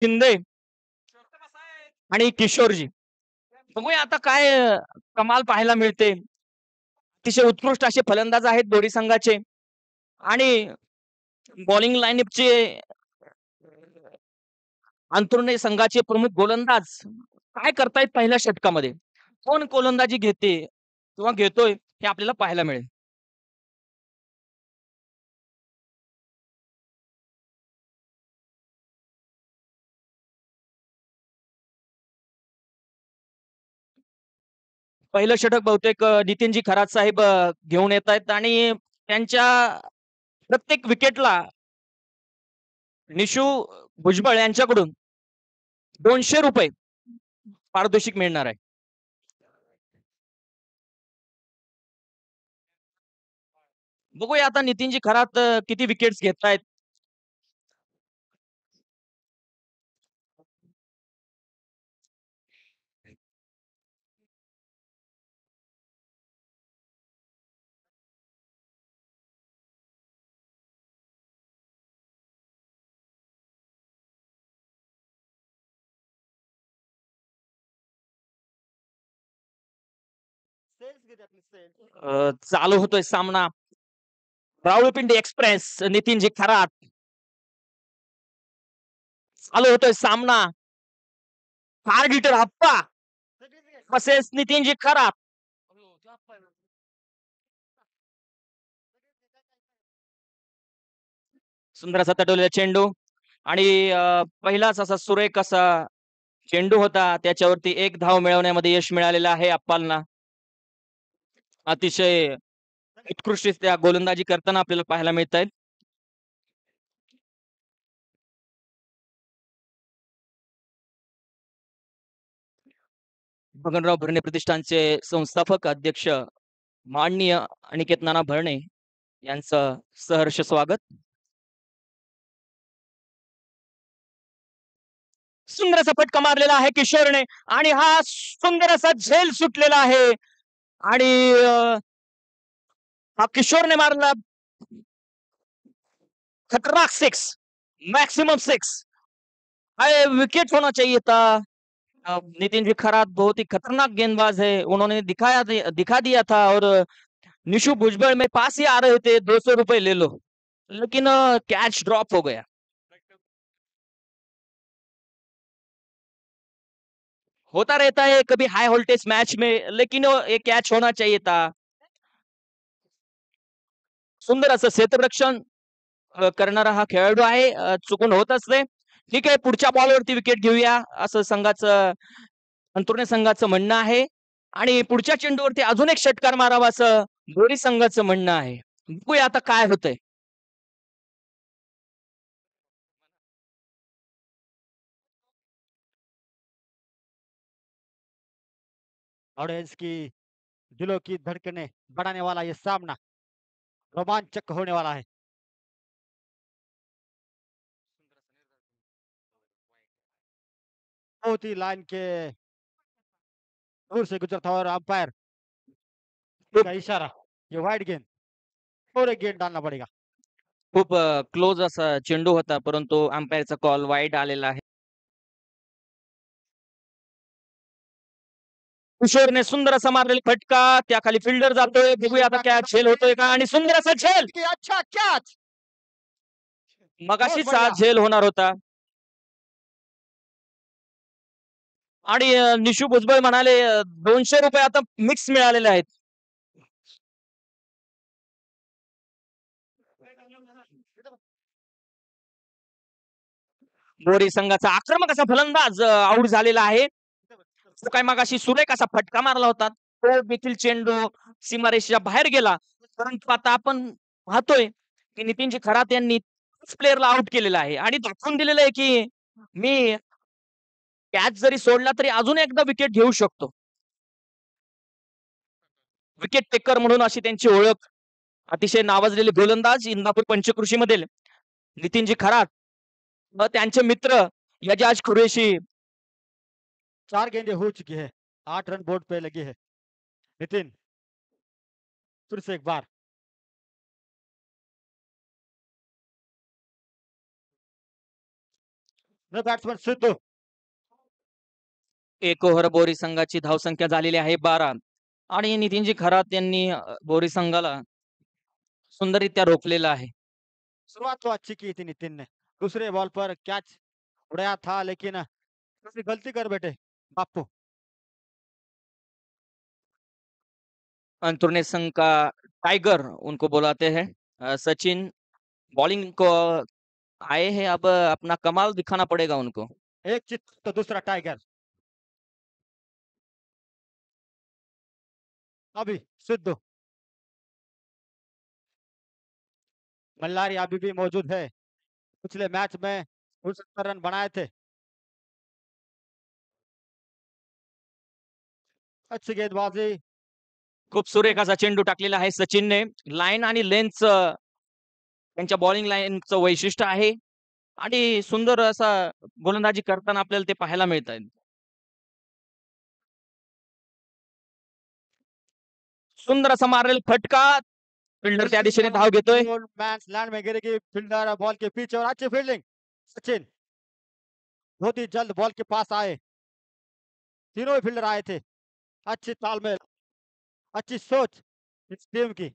शिंदे आणि किशोरजी. बघूया आता काय कमाल पाहायला मिळते. अतिशय उत्कृष्ट असे फलंदाज आहेत दोन्ही संघाचे आणि बॉलिंग लाईनअपचे अंतरुणे संघाचे प्रमुख गोलंदाज काय करतायत पहिल्या षटकामध्ये. कोण गोलंदाजी घेते किंवा घेतोय हे आपल्याला पाहायला मिळेल. पहिलं षटक बहुतेक नितीनजी खरात साहेब घेऊन येत आहेत आणि त्यांच्या प्रत्येक विकेटला निशू भुजबळ यांच्याकडून ₹200 पारितोषिक मिळणार आहे. बघूया आता नितीनजी खरात किती विकेट्स घेतायत. चालू होतोय सामना. रावळपिंडी एक्सप्रेस नितीनजी खरात. चालू होतोय सामना. हार्ड हिटर हप्पा तसेच नितीनजी खरात. सुंदर असा तटवलेला चेंडू आणि पहिलाच असा सुरेख असा चेंडू होता. त्याच्यावरती एक धाव मिळवण्यामध्ये यश मिळालेलं आहे अप्पालना. अतिशय उत्कृष्टरित्या गोलंदाजी करताना आपल्याला पाहायला मिळत आहेत. भगनराव भरणे प्रतिष्ठानचे संस्थापक अध्यक्ष माननीय अनिकेत नाना भरणे यांचं सहर्ष स्वागत. सुंदर असा फटका मारलेला आहे किशोरने आणि हा सुंदर असा झेल सुटलेला आहे आणि हा किशोरने मारला खतरनाक 6, मैक्सिमम 6. अरे विकेट होना चाहिए था. नितिन जी खरात बहुत ही खतरनाक गेंदबाज है. उन्होंने दिखा दिया था और निशु भुजबल में पास ही आ रहे थे, ₹200 ले लो, लेकिन कैच ड्रॉप हो गया. होता रहता है कभी हाई वोल्टेज मैच में, लेकिन ये कैच होना चाहिए था. सुंदर असं क्षेत्ररक्षण करणारा हा खेळाडू आहे. चुकून होत असते. ठीक आहे, पुढच्या बॉलवरती विकेट घेऊया असं संघाचं अंतुर्णे संघाचं म्हणणं आहे आणि पुढच्या चेंडूवरती अजून एक षटकार मारावा असं दोन्ही संघाचं म्हणणं आहे. बघूया आता काय होतंय. ऑडियंस की दिलों की धड़कनें बढ़ाने वाला ये सामना रोमांचक होने वाला है. बहुत ही लाइन के दूर से गुजरा था और अंपायर का इशारा, ये वाइड गेंद और एक गेंद डालना पड़ेगा. खूप क्लोज असा चेंडू होता, परंतु अंपायरचा कॉल वाईड आलेला आहे. किशोरने सुंदर असा मारलेला फटका, त्याखाली फिल्डर जातोय. बघूया आता कॅच झेल होतोय का आणि सुंदर असा झेल. अच्छा कैच. मगाशीच हा झेल होणार होता आणि निशू भुजबळ म्हणाले ₹200 आता मिक्स मिळालेले आहेत. बोरी संघाचा आक्रमक असा फलंदाज आउट झालेला आहे. तो काय मगाशी सुरेख असा फटका मारला होता, तो देखील चेंडू सीमारेषेच्या बाहेर गेला. परंतु आता आपण पाहतोय की नितीनजी खरात यांनी प्लेअरला आउट केलेला आहे आणि दाखवून दिलेलं आहे की मी कॅच जरी सोडला तरी अजून एकदा विकेट घेऊ शकतो. विकेट टेकर म्हणून अशी त्यांची ओळख. अतिशय नावाजलेले गोलंदाज इंदापूर पंचकृषी मधील नितीनजी खरात व त्यांचे मित्र यजाज कुरेशी. 4 गेंदें हो चुकी है, 8 रन बोर्ड पे लगे हैं. नितिन फिर से एक बार न बॅट्समन सिद्धू. एक ओव्हर बोरी संघाची धावसंख्या झालेली आहे 12 आणि नितीनजी खरात यांनी बोरी संघाला सुंदररित्या रोखलेलं आहे. शुरुआत तो अच्छी की थी नितिन ने, दूसरे बॉल पर कैच उड़ाया था, लेकिन थोड़ी गलती कर बैठे बापू। अंतुर्ने संघ का टाइगर उनको बुलाते हैं। सचिन बॉलिंग को आए हैं, अब अपना कमाल दिखाना पड़ेगा उनको। एक चित तो दूसरा टाइगर। अभी सिद्धू। मल्लारी अभी भी मौजूद है, पिछले मैच में 69 रन बनाए थे। अच्छी गेंदबाजी। खूप सुरेख असा चेंडू टाकलेला आहे सचिनने. लाईन आणि लेंथ त्यांच्या बॉलिंग लाईनचं वैशिष्ट्य आहे आणि सुंदर असा गोलंदाजी करताना आपल्याला ते पाहायला मिळत आहे. सुंदर असा मारलेला फटका, फिल्डर त्या दिशेने धाव घेतोय. मैच लैंड में गिरेगी, फील्डर बॉल के पीछे और अच्छी फील्डिंग सचिन बहुत ही जल्द बॉल के पास आए, तीनों ही फील्डर आए थे। अच्छी तालमेल, अच्छी सोच इस टीम की।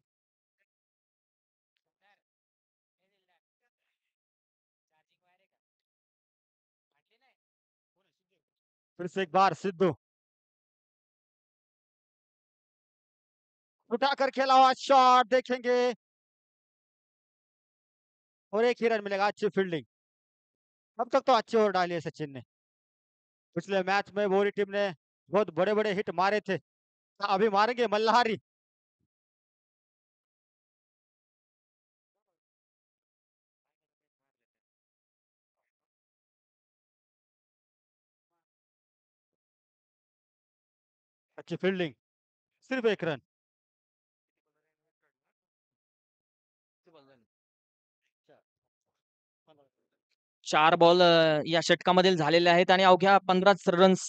फिर से एक बार सिद्धू उठाकर खेला हुआ शॉट देखेंगे और एक ही रन मिलेगा। अच्छी फील्डिंग, अब तक तो अच्छी ओवर डाली है सचिन ने। पिछले मैच में बोरी टीम ने बहुत बड़े बड़े हिट मारे थे, अभी मारेंगे मल्हारी। अच्छी फील्डिंग, सिर्फ एक रन। 4 बॉल या षटकामधील झालेले आहेत आणि अवघ्या 15 रन्स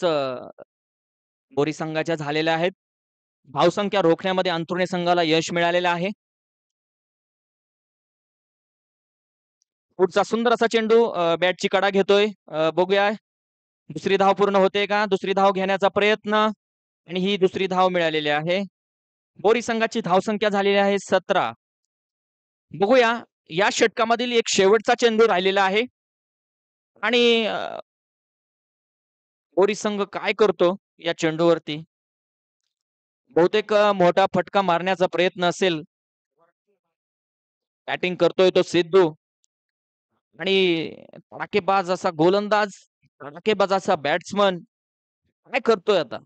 बोरी संघाच्या झालेल्या आहेत. धावसंख्या रोखण्यामध्ये अंतुर्णे संघाला यश मिळालेलं आहे. पुढचा सुंदर असा चेंडू बॅटची कडा घेतोय. बघूया दुसरी धाव पूर्ण होते का? दुसरी धाव घेण्याचा प्रयत्न आणि ही दुसरी धाव मिळालेली आहे. बोरी संघाची धावसंख्या झालेली आहे 17. बघूया या षटकामधील एक शेवटचा चेंडू राहिलेला आहे आणि बोरी संघ काय करतो या चेंडूवरती? बहुतेक मोठा फटका मारण्याचा प्रयत्न असेल. बॅटिंग करतोय तो सिद्धू आणि धडाकेबाज असा गोलंदाज, धडाकेबाज असा बॅट्समन काय करतोय आता?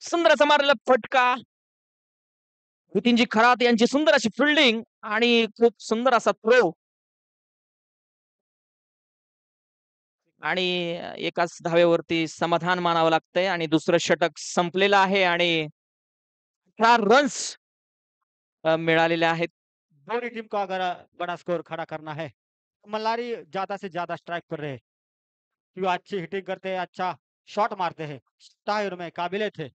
सुंदर असा मारलेला फटका, नितीनजी खरात यांची सुंदर अशी फिल्डिंग आणि खूप सुंदर असा थ्रो आणि एकाच धावेवरती समाधान मानावं लागतंय आणि दुसरं षटक संपलेलं आहे आणि 18 रन्स मिळालेले आहेत. बोरी टीम को अगर बड़ा स्कोर खड़ा करना है, मल्लारी ज्यादा से ज्यादा स्ट्राइक कर रहे हैं, क्योंकि अच्छी हिटिंग करते हैं, अच्छा शॉट मारते हैं, टायर में काबिले थे।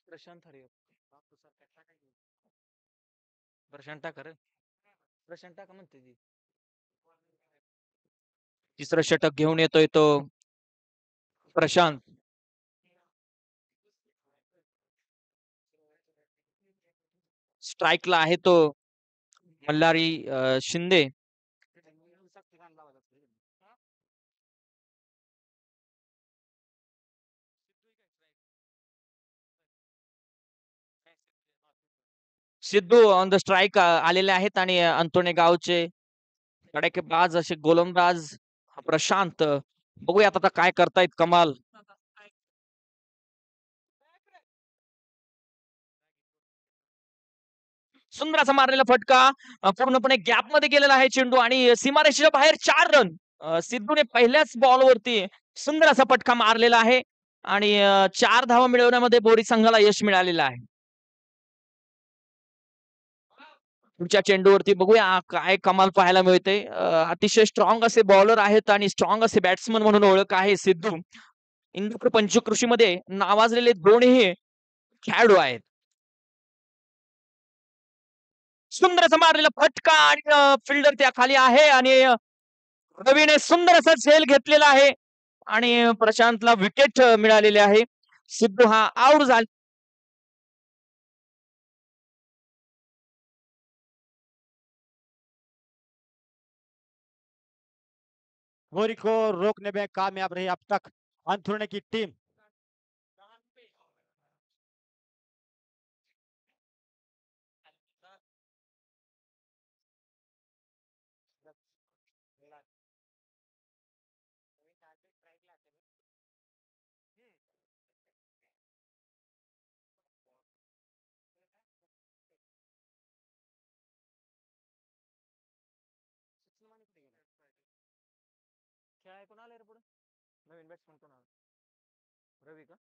प्रशांत हरे प्रशांत कर प्रशांत का म्हणते ती. तिसरं षटक घेऊन येतोय तो प्रशांत. स्ट्राईकला आहे तो Malhari Shinde. Sidhu on the strike आलेले आहेत आणि अंतोने गावचे बाज असे गोलंदाज प्रशांत. बघूयात आता काय करतायत कमाल. सुंदर असा मारलेला फटका पूर्णपणे गॅप मध्ये गेलेला आहे चेंडू आणि सीमारेषेच्या बाहेर 4 रन. सिद्धूने पहिल्याच बॉलवरती सुंदर असा फटका मारलेला आहे आणि 4 धावा मिळवण्यामध्ये बोरी संघाला यश मिळालेलं आहे. पुढच्या चेंडूवरती बघूया काय कमाल पाहायला मिळते. अतिशय स्ट्रॉंग असे बॉलर आहेत आणि स्ट्रॉंग असे बॅट्समन म्हणून ओळख आहे सिद्धू. इंदूर पंचकृषीमध्ये नावाजलेले दोन्ही खेळाडू आहेत. सुंदर असा मारलेला फटका आणि फिल्डर त्या खाली आहे आणि रवीने सुंदर असा झेल घेतलेला आहे आणि प्रशांतला विकेट मिळालेले आहे. सिद्धू हा आउट झाला. बोरी को रोकने में कामयाब रही अब तक अंथुरने की टीम। नवीन बॅट्समन कोण आला? रवी का?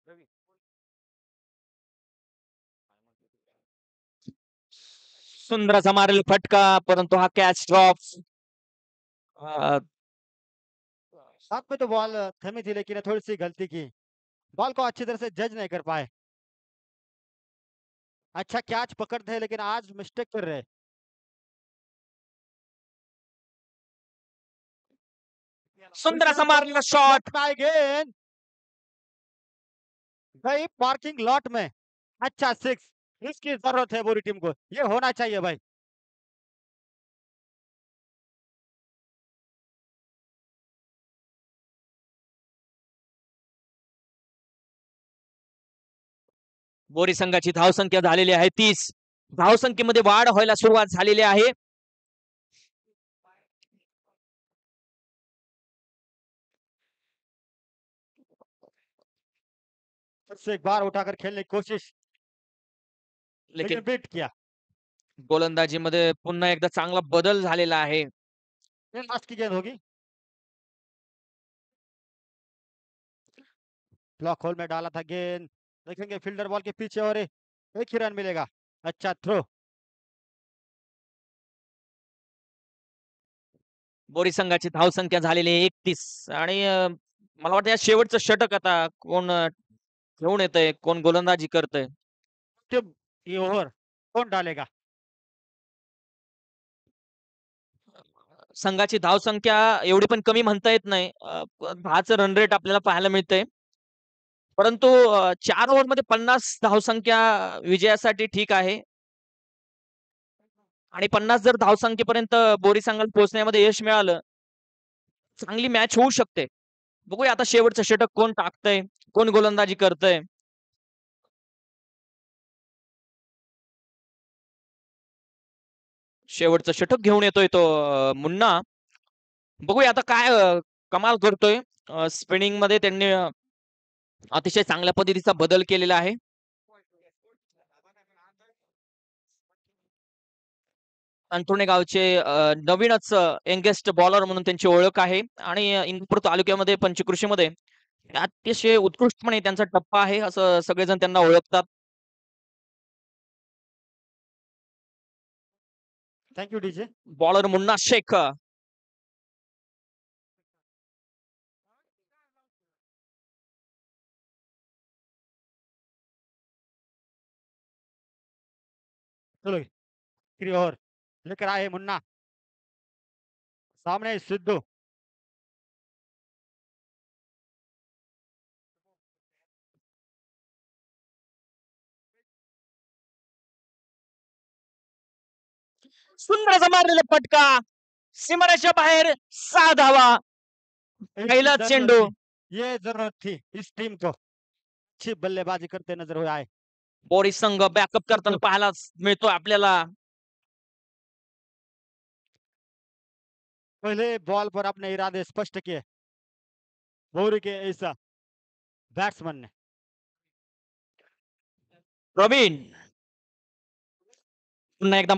रवी सुंदर असा मारेल फटका परंतु हा कॅच ड्रॉप. साथ में तो बॉल थमी थी लेकिन थोड़ी सी गलती की, बॉल को अच्छी तरह से जज नहीं कर पाए। अच्छा कैच पकड़ते हैं लेकिन आज मिस्टेक कर रहे। सुंदर असा मारलेला शॉट. अगेन गई पार्किंग लॉट में। अच्छा सिक्स, इसकी जरूरत है पूरी टीम को, ये होना चाहिए भाई। बोरी संघाची धावसंख्या झालेली आहे 30. धावसंख्येमध्ये वाढ व्हायला सुरुवात झालेली आहे. फिर से एक बार उठाकर खेलने की कोशिश लेकिन लेकिन बीट किया। गोलंदाजीमध्ये पुन्हा एकदा चांगला बदल झालेला आहे. ये लास्ट की गेंद होगी, ब्लॉक होल में डाला था गेंद, देखेंगे फील्डर बॉल के पीछे और एक ही रन मिलेगा। अच्छा थ्रो। बोरी संघाची धावसंख्या झालेली आहे 31 आणि मला वाटतं या शेवटचं षटक आता कोण घेऊन येतंय, कोण गोलंदाजी करतंय. ये ओव्हर कौन डालेगा? संघाची धावसंख्या एवढी पण कमी म्हणता येत नाही. 10चं रन रेट आपल्याला पाहायला मिळतंय. परंतु 4 ओव्हरमध्ये 50 धावसंख्या विजयासाठी ठीक आहे. आणि 50 जर धावसंख्येपर्यंत बोरी संघाला पोहोचण्यामध्ये यश मिळालं, चांगली मॅच होऊ शकते. बघूया आता शेवटचं षटक कोण टाकतंय, कोण गोलंदाजी करतंय. शेवटचं षटक घेऊन येतोय तो मुन्ना. बघूया आता काय कमाल करतोय. स्पिनिंग मध्ये त्यांनी अतिशय चांगल्या पद्धतीचा बदल केलेला आहे. अंथरुणे गावचे नवीनच यंगेस्ट बॉलर म्हणून त्यांची ओळख आहे आणि इंदापूर तालुक्यामध्ये पंचकृषीमध्ये अतिशय उत्कृष्टपणे त्यांचा टप्पा आहे असं सगळेजण त्यांना ओळखतात. Thank you DJ. Bowler Munna Shaikh. चलो ओवर लेकर आए मुन्ना, सामने सिद्धू। सुंदर असा मारलेला फटका सीमारेषा बाहेर 6 धावा. पहिला जरूरत चेंडू. थी, ये जरूरत थी इस टीम को, अच्छी बल्लेबाजी करते नजर हुए आए। बोरी संघ बॅकअप करताना पाहायला मिळतोय आपल्याला. पहले बॉल पर अपने इरादे स्पष्ट किए बोरी के ऐसा बैट्समैन ने। प्रवीण पुन्हा एकदा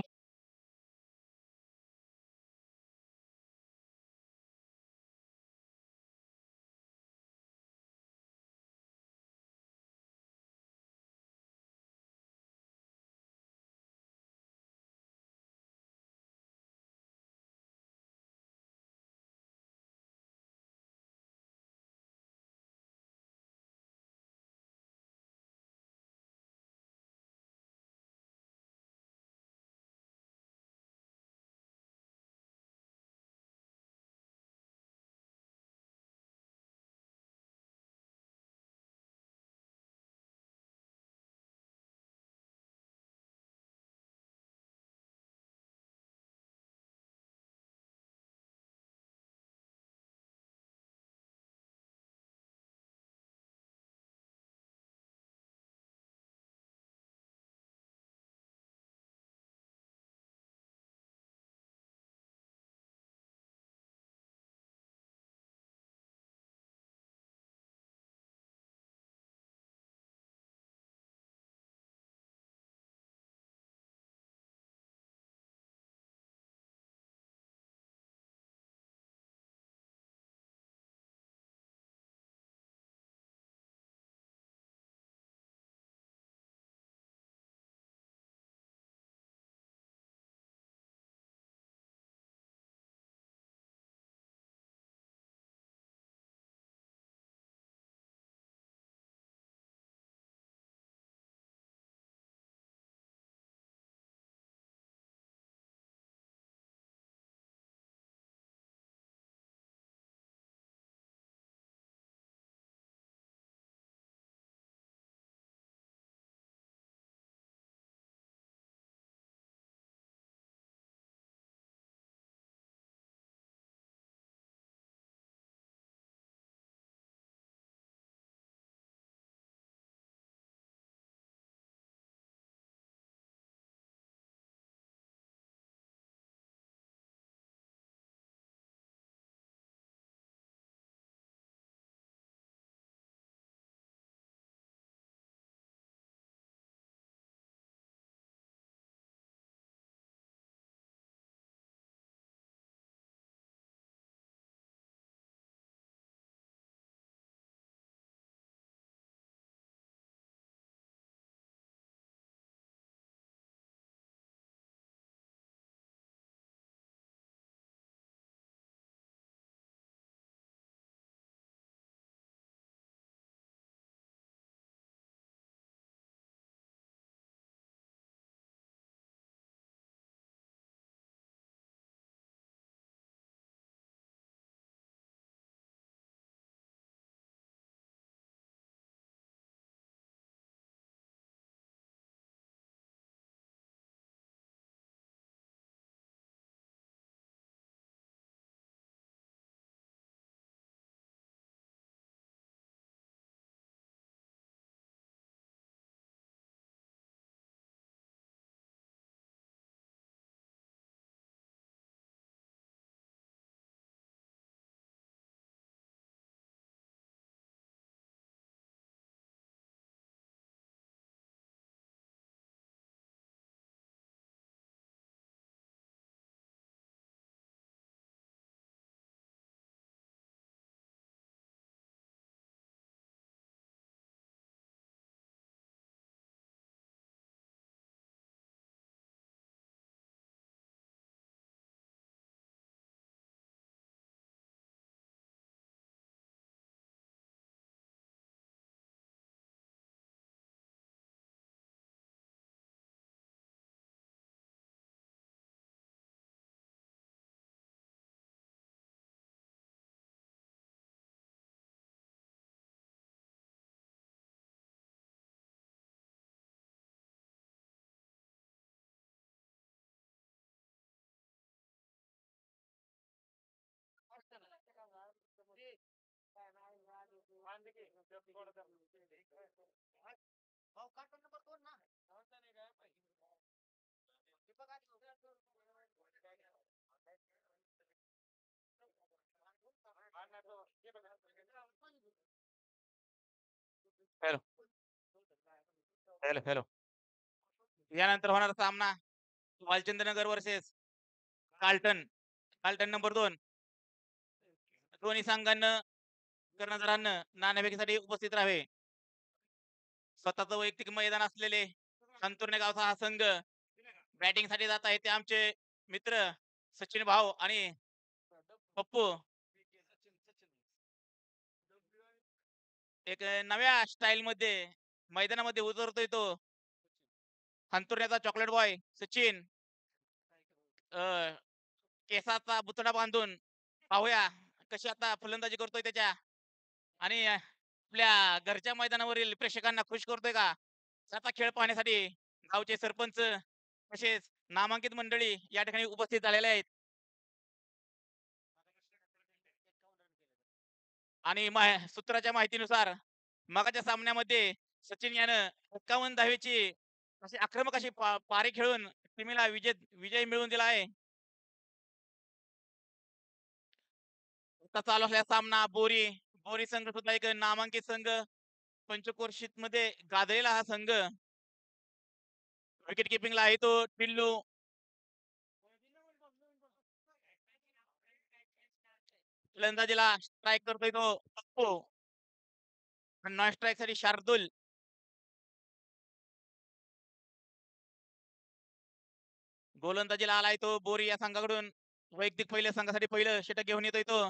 हॅलो हॅलो हॅलो यानंतर होणारा सामना वालचंद्रनगर वर्सेस कार्लटन कार्लटन नंबर 2 दोन्ही संघांना कर्णधारांना नाणेफेकीसाठी उपस्थित राहावे. स्वतःचं वैयक्तिक मैदान असलेले अंतुर्णे गावचा हा संघ बॅटिंग साठी जात आहे. ते आमचे मित्र सचिन भाऊ आणि पप्पू एक नव्या स्टाईल मध्ये मैदानामध्ये उतरतोय तो अंतुर्ण्याचा चॉकलेट बॉय सचिन. केसाचा बुचडा बांधून पाहूया कशी आता फलंदाजी करतोय त्याच्या आणि आपल्या घरच्या मैदानावरील प्रेक्षकांना खुश करतोय का. त्याचा खेळ पाहण्यासाठी गावचे सरपंच तसेच नामांकित मंडळी या ठिकाणी उपस्थित झालेले आहेत. आणि सूत्राच्या माहितीनुसार मगाच्या सामन्यामध्ये सचिन यानं 51 धावेची अशी आक्रमक अशी पारी खेळून टीमला विजय मिळवून दिला आहे. आता चालू असलेला सामना बोरी संघ सुद्धा एक नामांकित संघ पंचक्रोशीत मध्ये गाजलेला हा संघ. विकेट किपिंगला आहे तो टिल्लू. फलंदाजीला स्ट्राईक करतोय तो पप्पू. नॉन स्ट्राईक साठी शार्दुल. गोलंदाजीला आलाय तो बोरी या संघाकडून. वैयक्तिक पहिल्या संघासाठी पहिलं षटक घेऊन येतोय तो.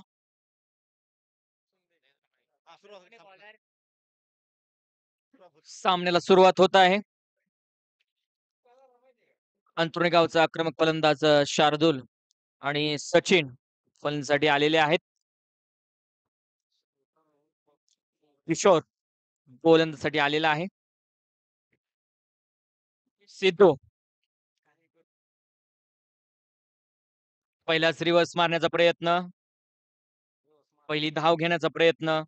सामन्याला सुरुवात होत आहे. अंतुर्णे गावचा आक्रमक फलंदाज शार्दुल आणि सचिन फलंदाजीसाठी आलेले आहेत. किशोर गोलंदाजीसाठी आलेला आहे. सिद्धू पहिलाच रिव्हर्स मारण्याचा प्रयत्न. पहिली धाव घेण्याचा प्रयत्न.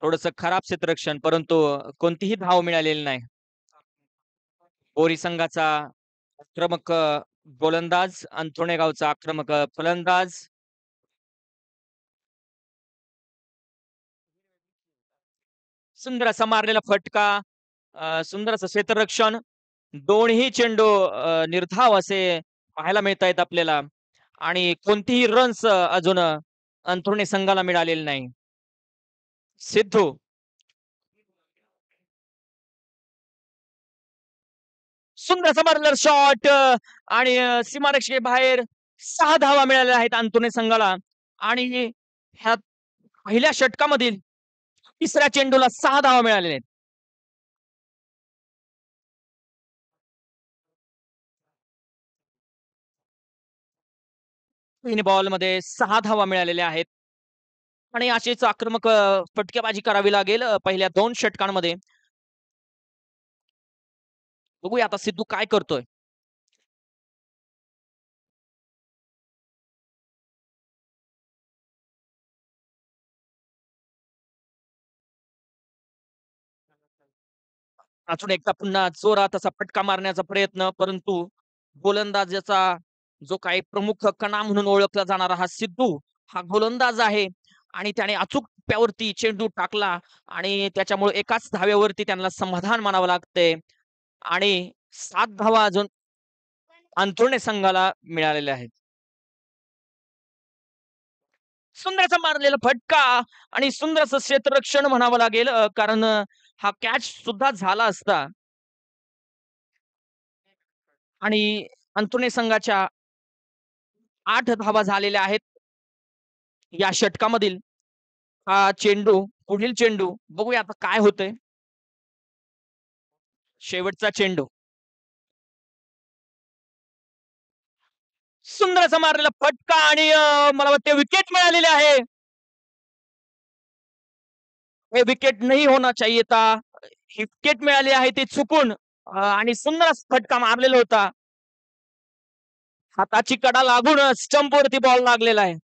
थोडस खराब क्षेत्ररक्षण परंतु कोणतीही धाव मिळालेली नाही. बोरी संघाचा आक्रमक गोलंदाज अंतुर्णे गावचा आक्रमक फलंदाज. सुंदर असा मारलेला फटका. सुंदर असं क्षेत्ररक्षण. दोन्ही चेंडू निर्धाव असे पाहायला मिळत आहेत आपल्याला आणि कोणतीही रन्स अजून अंथरुणे संघाला मिळालेले नाही. सिद्धू सुंदर असा मारलेला शॉट आणि सीमारेषे बाहेर 6 धावा मिळालेल्या आहेत अंथरुणे संघाला आणि ह्या पहिल्या षटकामधील तिसऱ्या चेंडूला 6 धावा मिळालेल्या आहेत. तीन बॉल मध्ये 6 धावा मिळालेल्या आहेत आणि अशीच आक्रमक फटकेबाजी करावी लागेल पहिल्या 2 षटकांमध्ये. बघूया आता सिद्धू काय करतोय. अजून एकदा पुन्हा जोरात असा फटका मारण्याचा प्रयत्न परंतु गोलंदाजाचा जो काही प्रमुख कणा म्हणून ओळखला जाणारा हा सिद्धू हा गोलंदाज आहे आणि त्याने अचूक टप्प्यावरती चेंडू टाकला आणि त्याच्यामुळे एकाच धाव्यावरती त्यांना समाधान मानावं लागतंय आणि 7 धावा अजून अंथरुणे संघाला मिळालेल्या आहेत. सुंदरचा मारलेला फटका आणि सुंदर असं क्षेत्ररक्षण म्हणावं लागेल कारण हा कॅच सुद्धा झाला असता आणि अंथरुणे संघाच्या 8 धावा झालेल्या आहेत या षटकामधील. हा चेंडू पुढील चेंडू बघूया आता काय होतंय. शेवटचा चेंडू सुंदर असा मारलेला फटका आणि मला वाटते विकेट मिळालेले आहे. हे विकेट नाही होना चाहिए था. विकेट मिळाले आहे ते चुकून आणि सुंदर फटका मारलेला होता. हाताची कडा लागून स्टंप वरती बॉल लागलेला आहे.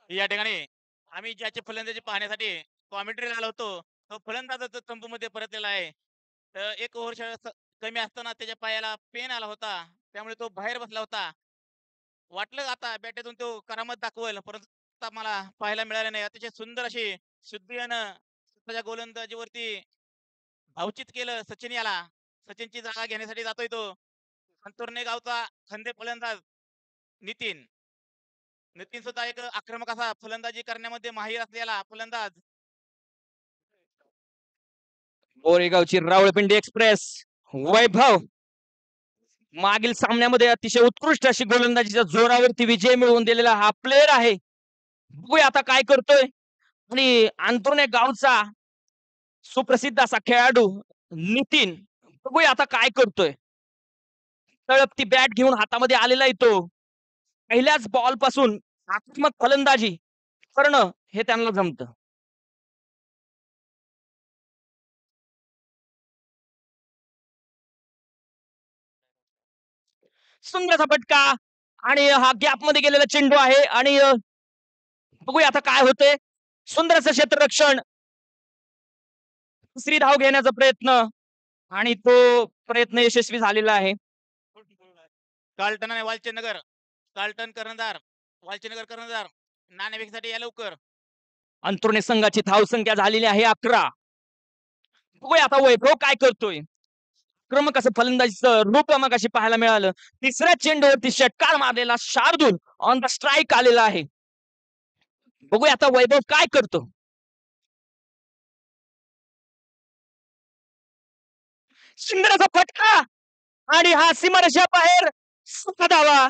या ठिकाणी आम्ही ज्याचे फलंदाजी पाहण्यासाठी कॉमेंट्रीला आलो होतो तो फलंदाज तंबूमध्ये परतलेला आहे. तर एक ओव्हर कमी असताना त्याच्या पायाला पेन आला होता, त्यामुळे तो बाहेर बसला होता. वाटलं आता बॅटेतून तो करामत दाखवेल, परंतु आता मला पाहायला मिळालं नाही. अतिशय सुंदर अशी शुद्धीनं स्वतःच्या गोलंदाजीवरती भावचित केलं सचिन याला. सचिनची जागा घेण्यासाठी जातोय तो. अंतुर्णे गावचा खंदे फलंदाज नितीन. नितीन सुद्धा एक आक्रमक असा फलंदाजी करण्यामध्ये माहिर असलेला फलंदाज. बोरेगावची रावळपिंडी एक्सप्रेस वैभव मागील सामन्यामध्ये अतिशय उत्कृष्ट अशी गोलंदाजीच्या जोरावरती विजय मिळवून दिलेला हा प्लेअर आहे. बघूया आता काय करतोय. आणि अंतुर्णे गावचा सुप्रसिद्ध असा खेळाडू नितीन बघूया आता काय करतोय. तळपती बॅट घेऊन हातामध्ये आलेला येतो. पहिल्याच बॉल पासून आक्रमक फलंदाजी करणं हे त्यांना जमतं. सुंदरचा फटका आणि हा गॅप मध्ये गेलेला चेंडू आहे आणि बघूया आता काय होतंय. सुंदर असं क्षेत्ररक्षण. दुसरी धाव घेण्याचा प्रयत्न आणि तो प्रयत्न यशस्वी झालेला आहे. कार्लटन आणि वालचंदनगर. कार्लटन कर्णधार, वालचंदनगर कर्णधार. नाणेफेकीसाठी या लवकर. अंतुर्णे संघाची धावसंख्या झालेली आहे 11. बघूया आता वैभव काय करतोय. क्रमक असं फलंदाजीचं रूप मगाशी पाहायला मिळालं. तिसऱ्या चेंडूवरती षटकार मारलेला शार्दूल ऑन द स्ट्राईक आलेला आहे. बघूया आता वैभव काय करतो. सुंदर फटका आणि हा सीमारेषा बाहेर. धावा.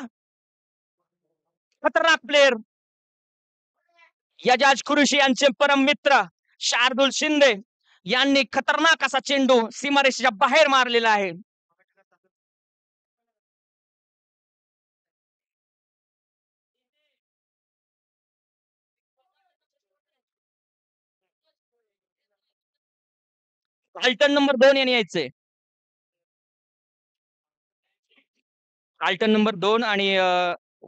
खतरनाक प्लेअर यजाज खुरुशी यांचे परम मित्र शार्दुल शिंदे यांनी खतरनाक असा चेंडू सीमारेषेच्या बाहेर मारलेला आहे. कार्लटन नंबर 2 यांनी यायचंय. कार्लटन नंबर 2 आणि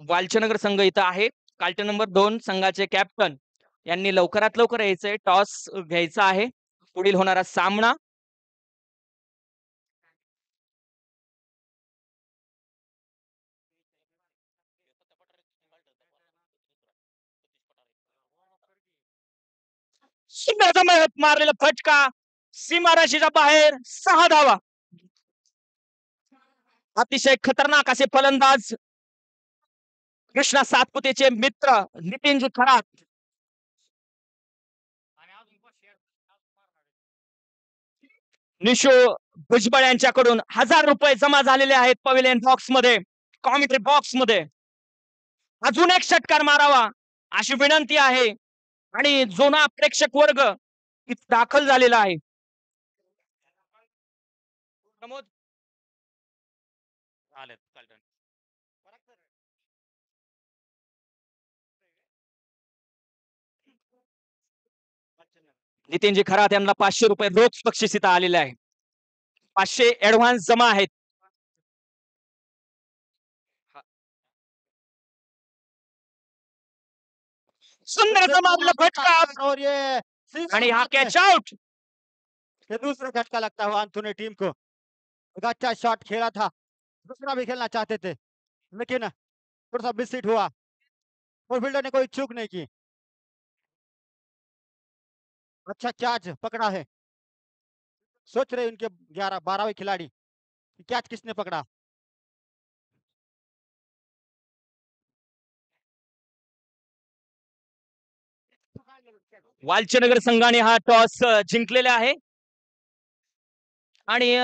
वालचनगर संघ इथं आहे. कार्लटन नंबर 2 संघाचे कॅप्टन यांनी लवकरात लवकर यायचंय. टॉस घ्यायचा आहे. पुढील होणारा सामना सुंदर मारलेला फटका सीमारेषेच्या बाहेर. 6 धावा. अतिशय खतरनाक असे फलंदाज कृष्णा सातपुतेचे मित्र नितीनजी खरात. निशो भुजबळ यांच्याकडून 1000 रुपये जमा झालेले आहेत पवेलियन बॉक्स मध्ये, कॉमेंट्री बॉक्स मध्ये. अजून एक षटकार मारावा अशी विनंती आहे आणि जुना प्रेक्षक वर्ग दाखल झालेला आहे. प्रमोद आलेत कार्लटन. नितीनजी खरात यांना 500 रुपये रोख बक्षीस इथं आलेले आहे. 500 ऍडव्हान्स जमा आहेत. सुंदर मारला फटका और ये सीधा आणि हा हाथ में। Catch out. ये दूसरा झटका लगता हुआ अंथोनी टीम को। एक अच्छा शॉट खेला था, दूसरा भी खेलना चाहते थे, लेकिन थोड़ा सा मिस हिट हुआ और फील्डर ने कोई चूक नहीं की। अच्छा कैच पकड़ा है। सोच रहे उनके 11-12वें खिलाड़ी कि कैच किसने पकड़ा। वालचनगर संघाने हा टॉस जिंकलेला आहे आणि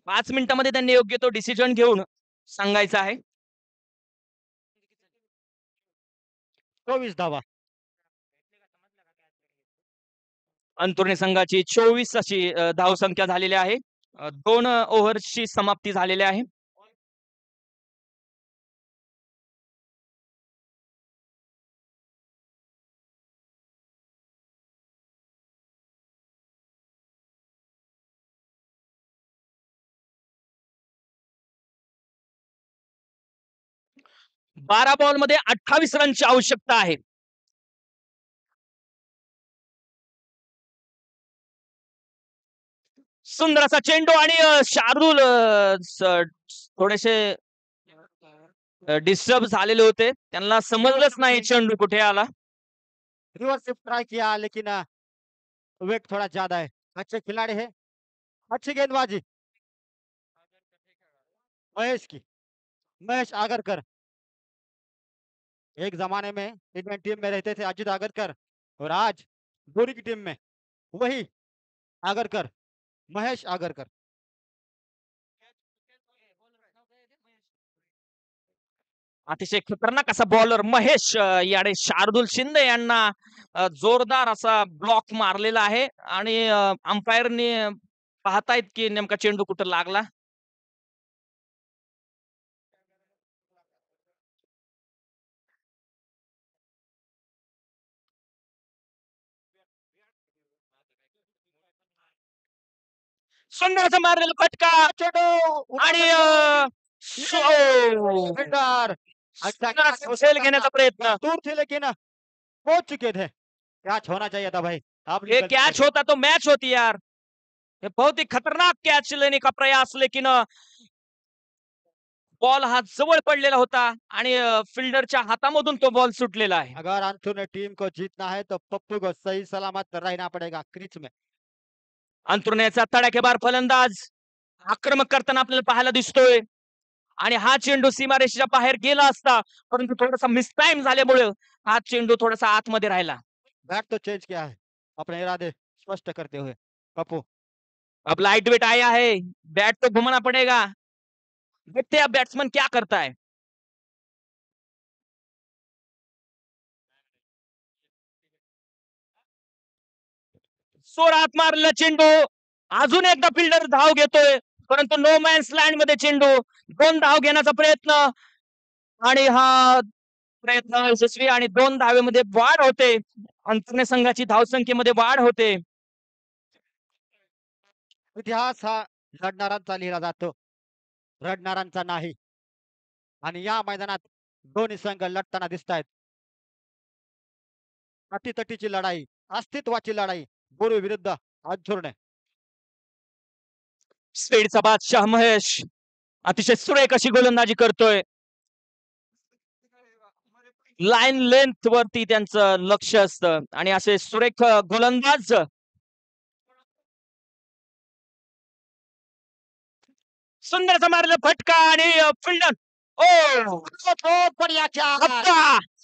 5 मिनिटांमध्ये त्यांनी योग्य तो डिसिजन घेऊन सांगायचा आहे. 24 धावा। अंतुर्णे संघाची 24 अशी धावसंख्या झालेली आहे. 2 ओव्हरची समाप्ती झालेली आहे. बारा बॉल मध्ये 28 रनची आवश्यकता आहे. सुंदर असा चेंडू आणि शार्दूल थोडेसे डिस्टर्ब झालेले होते. त्यांना समजलंच नाही चेंडू कुठे आला. रिवर्स स्विप ट्राई किया लेकिन वेट थोड़ा ज्यादा है। अच्छे खिलाड़ी है, अच्छी गेंदबाजी महेश की, महेश आगरकर। एक जमाने में इंडियन टीम में रहते थे अजित आगरकर और आज धोनी की टीम में वही आगरकर, महेश आगरकर। अतिशय खतरनाक असा बॉलर महेश याडे शार्दूल शिंदे यांना जोरदार असा ब्लॉक मारलेला आहे आणि अंपायरने पाहतायत की नेमका चेंडू कुठं लागला. सुंदर असा मारलेला फटका चेंडू आणि फिल्डर सुंदर असा झेल घेण्याचा प्रयत्न. दूर थे लेकिन पहुंच चुके थे। कैच होना चाहिए था भाई। आपने हे गलती कॅच करी। होता तो मॅच होती यार. हे बहुत ही खतरनाक कॅच लेने का प्रयास लेकिन बॉल हा जवळ पडलेला होता आणि फिल्डरच्या हातामधून तो बॉल सुटलेला आहे. अगर अंशु ने टीम को जीतना है तो पप्पू को सही सलामत रहना पड़ेगा क्रीज में। अंतरुण्याचा तडाखेबार फलंदाज आक्रमक करताना आपल्याला पाहायला दिसतोय आणि हा चेंडू सीमारेषेच्या बाहेर गेला असता परंतु थोडासा मिसटाइम झाल्यामुळे हा चेंडू थोडासा आतमध्ये राहिला. बैट तो चेंज किया है अपने इरादे स्पष्ट करते हुए पप्पू। अब लाइट वेट आया है, बैट तो घुमाना पड़ेगा. देखते हैं अब बैट्समैन क्या करता है. जोरात मारलेला चेंडू अजून एकदा फिल्डर धाव घेतोय परंतु नो मॅन्स लँड मध्ये चेंडू 2 धाव घेण्याचा प्रयत्न आणि हा प्रयत्न यशस्वी आणि 2 धावेमध्ये वाढ होते. अंतर्गत संघाची धावसंख्येमध्ये वाढ होते. इतिहास हा लढणारांचा लिहिला जातो, रडणारांचा नाही। आणि या मैदानात दोन्ही संघ लढताना दिसत आहेत। अटीतटीची लढाई, अस्तित्वाची लढाई, गुरु विरुद्ध अंथरुणे। स्पीडचा बादशाह महेश अतिशय सुरेख अशी गोलंदाजी करतोय. लाईन लेंथ वरती त्यांचं लक्ष असतं आणि असे सुरेख गोलंदाज सुंदर मारलेला फटका आणि फिल्डर बहुत बढ़िया कैच,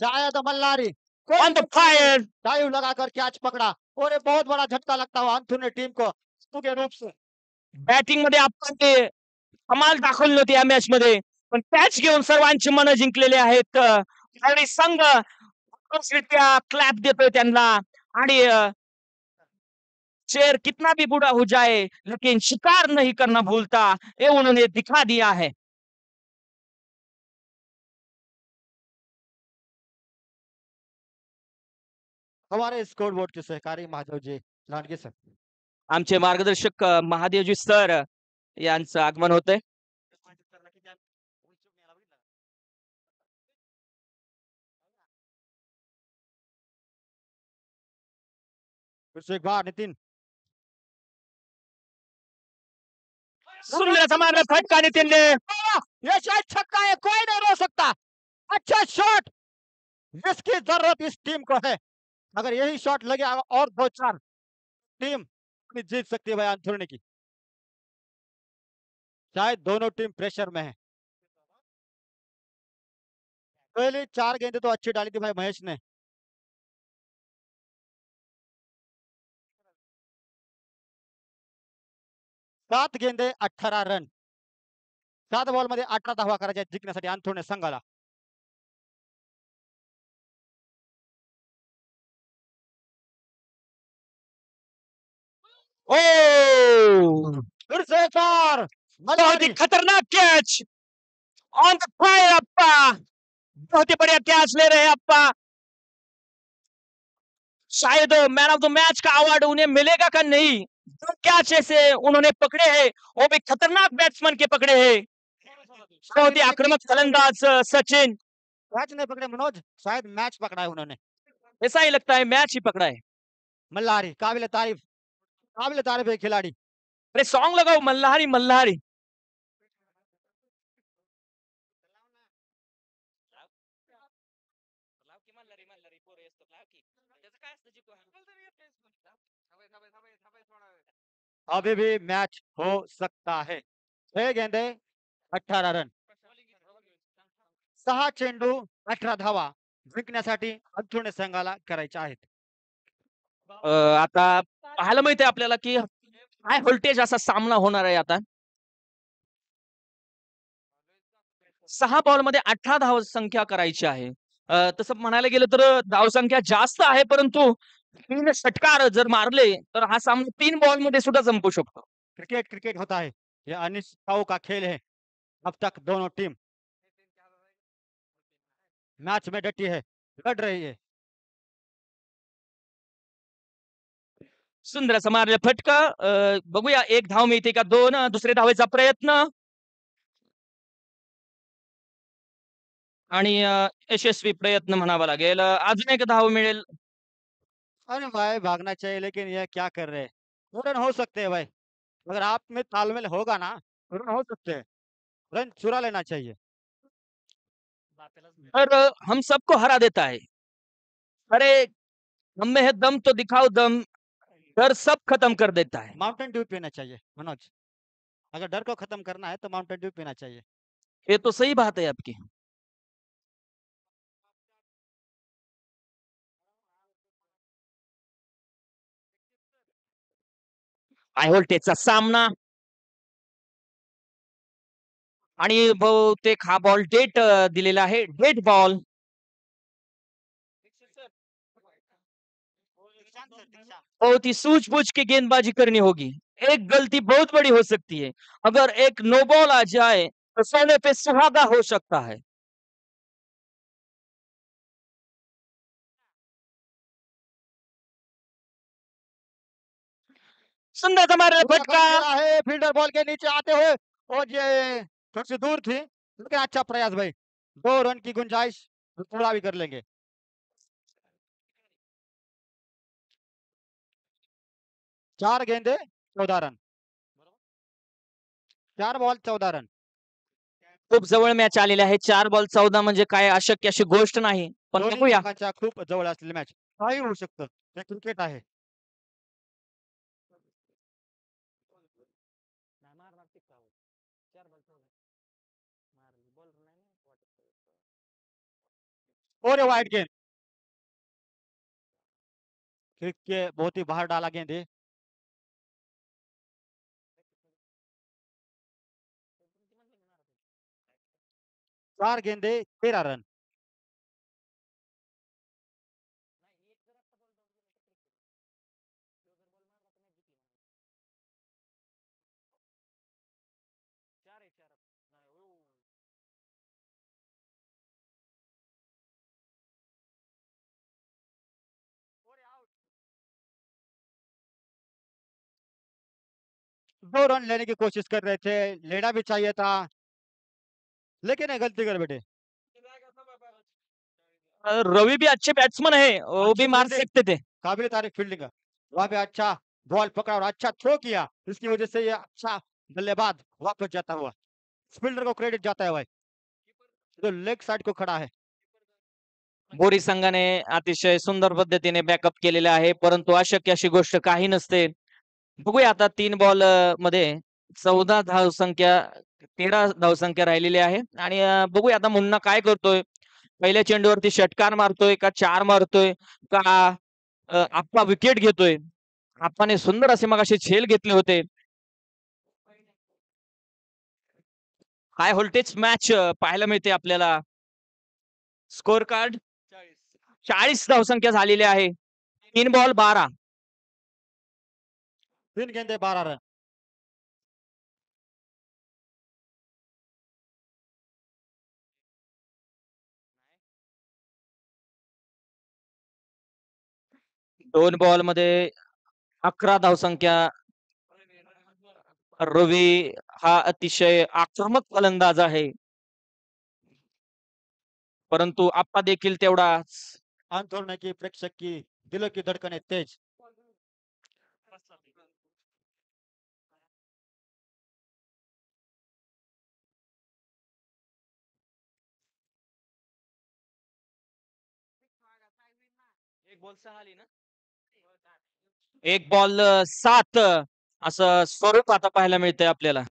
शायद मल्लारी ऑन द फायर. डाइव लगाकर कैच पकड़ा और ये बहुत बड़ा झटका लगता हुआ अंथरुण ने टीम को के रूप से। बॅटिंग मध्ये आपण ते कमाल दाखवली होती या मॅच मध्ये पण कॅच घेऊन सर्वांची मनं जिंकलेले आहेत आणि संघ रित्या क्लॅप देतोय त्यांना आणि शेर कितना भी बुरा हो जाए लेकिन शिकार नहीं करना भूलता ये उन्होंने दिखा दिया है. हमारे स्कोर बोर्ड के सहकारी माधव जी लांडगे सर। आमचे मार्गदर्शक महादेवजी सर यांचं आगमन होतंय. फिर से एक बार नितिन, सुंदर मारला फटका नितीनने. ये शायद छक्का है, कोई नहीं रोक सकता। अच्छा शॉट, जिसकी जरूरत इस टीम को है। अगर यही शॉट लगे और 2-4 टीम जीत सकती है भाई अंथरुण की। शायद दोनों टीम प्रेशर में है। पहले 4 गेंदें तो अच्छी डाली थी भाई महेश ने। सात गेंदे 18 रन, 7 बॉल मध्ये 18 धावा करायच्या जिंकण्यासाठी अंथरुण संघाला। ओ फिर से चार, बहुत ही खतरनाक कैच ऑन द फायर अप्पा. बहुत ही बढ़िया कैच ले रहे हैं अप्पा. शायद मैन ऑफ द मैच का अवार्ड उन्हें मिलेगा का नहीं. दो कैच ऐसे उन्होंने पकड़े हैं वो भी खतरनाक बैट्समैन के पकड़े हैं. बहुत ही आक्रामक फलंदाज सचिन. मैच नहीं पकड़े मनोज, शायद मैच पकड़ा है उन्होंने। ऐसा ही लगता है मैच ही पकड़ा है. मल्लारी काबिल तारीफ है खिलाड़ी। अरे सॉन्ग लगाओ, मल्हारी मल्हारी. अभी भी मैच हो सकता है. 6 गेंदे 18 रन. 6 चेंडू 18 धावा जिंकण्यासाठी अंथरुणे संघाला करायच्या आहेत. आता पाहायला मिळते आपल्याला की हाय व्होल्टेज असा सामना होणार आहे आता. 6 बॉल मध्ये 18 धाव संख्या करायची आहे. तसं म्हणायला गेलं तर धावसंख्या जास्त आहे, परंतु 3 षटकार जर मारले तर हा सामना 3 बॉल मध्ये सुद्धा संपू शकतो. क्रिकेट क्रिकेट होता है. ये अनिश्चितताओं का खेल है. अब तक दोनों टीम मैच में डटी है, लड़ रही है. सुंदर असं मारलं फटका. बघूया एक धाव मिळते का दोन. दुसरे धावेचा प्रयत्न आणि यशस्वी प्रयत्न म्हणावा लागेल. अजून एक धाव मिळेल. अरे भाई भागना चाहिए, लेकिन ये क्या कर रहे हैं. रन हो सकते हैं भाई. अगर आप में तालमेल होगा ना, रन हो सकते हैं. रन चुरा लेना चाहिए. और हम सबको हरा देता है. अरे हम में है दम तो दिखाओ दम. डर सब खत्म कर देता है. माउंटेन ड्यू पीना चाहिए मनोज. अगर डर को खत्म करना है तो माउंटेन ड्यू पीना चाहिए. ये तो सही बात है आपकी. हाय व्होल्टेजचा सामना आणि बहुतेक हा बॉल डेट दिलेला आहे. Dead ball. बहुत ही सूझबूझ की गेंदबाजी करनी होगी. एक गलती बहुत बड़ी हो सकती है. अगर एक नो बॉल आ जाए तो सोने पे सुहागा हो सकता है. सुंदर सा मारा पूरा फटका. कर दिया है फील्डर बॉल के नीचे आते हुए, और ये थोड़ी सी दूर थी, लेकिन अच्छा प्रयास भाई. 2 रन की गुंजाइश तो पूरा भी कर लेंगे. 4 गेंदे 14 रन. 4 ball 14 run. खूप जवळ मॅच आलेली आहे. 4 बॉल 14 म्हणजे काय अशक्य अशी गोष्ट नाही. पण दोन्ही बघूया. संघांच्या खूप जवळ असलेली मॅच. काही होऊ शकतं. हे क्रिकेट आहे. और ये वाइड गेंद. क्रिक के बहुत ही बाहर डाला गेंद है. 4 गेंदे 13 रन. दो रन लेने की कोशिश कर रहे थे, लेना भी चाहिए था, लेकिन ये गलती कर बैठे. रवि भी अच्छे बैट्समैन है. वो अच्छी भी मार फील्डिंग. सकते थे. काबिल तारीफ फील्डिंग. वहां पे अच्छा बॉल पकड़ा और अच्छा थ्रो किया, इसकी वजह से ये अच्छा बल्लेबाज वापस जाता हुआ. फील्डर को क्रेडिट जाता है भाई, जो लेग साइड को खड़ा है. बोरी संघाने अतिशय सुंदर पद्धतीने बॅकअप केलेले आहे, परंतु अशक्य अशी गोष्ट काही नसते. बघूया आता 3 बॉल मध्ये 14 धावसंख्या 13 धावसंख्या राहिलेली आहे आणि बघूया आता मुन्ना काय करतोय. पहिल्या चेंडूवरती षटकार मारतोय का 4 मारतोय का आप्पा विकेट घेतोय. आप्पाने सुंदर असे मगाशी झेल घेतले होते. हाय व्होल्टेज मॅच पाहायला मिळते आपल्याला. स्कोर कार्ड 40 धावसंख्या झालेली आहे. 3 बॉल 12. 3 गेंदे 12 रन. दोन बॉल मध्ये 11 धावसंख्या. रवी हा अतिशय आक्रमक फलंदाज आहे, परंतु आप्पा देखील तेवढाच. अंतोड़ने की प्रेक्षक की दिलों की धड़कनें तेज. एक बॉल 7 असं स्वरूप आता पाहायला मिळतंय आपल्याला.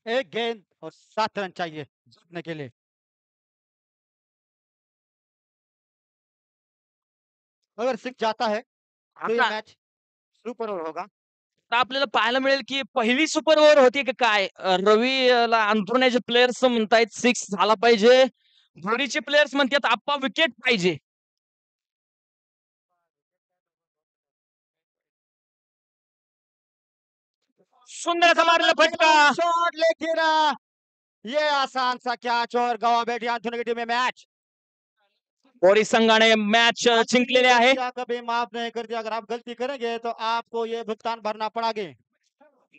एक गेंद और 7 रन चाहिए जीतने के लिए। अगर सिक्स जाता है तो ये आता मैच सुपर ओवर होगा। आता आपल्याला पाहायला मिळेल की पहिली सुपर ओव्हर होती की काय रवीला अंथरुण्याचे प्लेयर्स म्हणतायत 6 झाला पाहिजे. भोरीचे प्लेयर्स म्हणतात आप्पा विकेट पाहिजे. सुंदर असा मारलेला फटका. शॉट लेकिन ये आसान सा कैच और गवा बैठी एंथोनी की टीम में मैच। भोरी संघाने मॅच जिंकलेले आहे. क्या कभी माफ नहीं करती, अगर आप गलती करेंगे तो आपको ये भुगतान भरना पड़ेगा।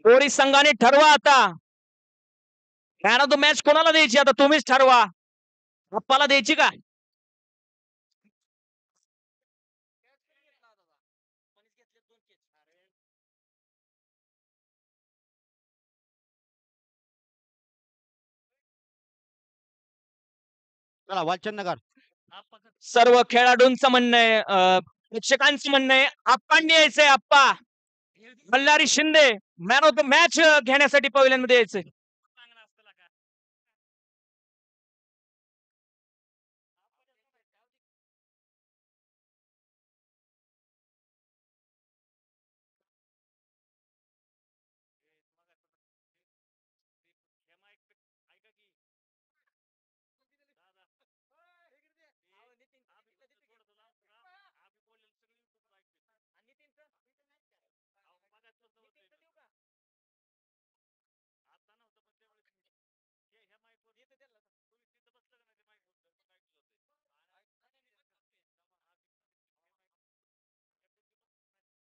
भोरी संघाने ठरवा आता मॅन ऑफ द मॅच कोणाला द्यायची आता तुम्हीच ठरवा. आप्पाला द्यायची का? चला वालचंद नगर सर्व खेळाडूंचं म्हणणं आहे प्रेक्षकांचं म्हणणं आहे आप्पांनी यायचंय. Appa Malhari Shinde man of the match घेण्यासाठी पहिल्यांदा यायचंय.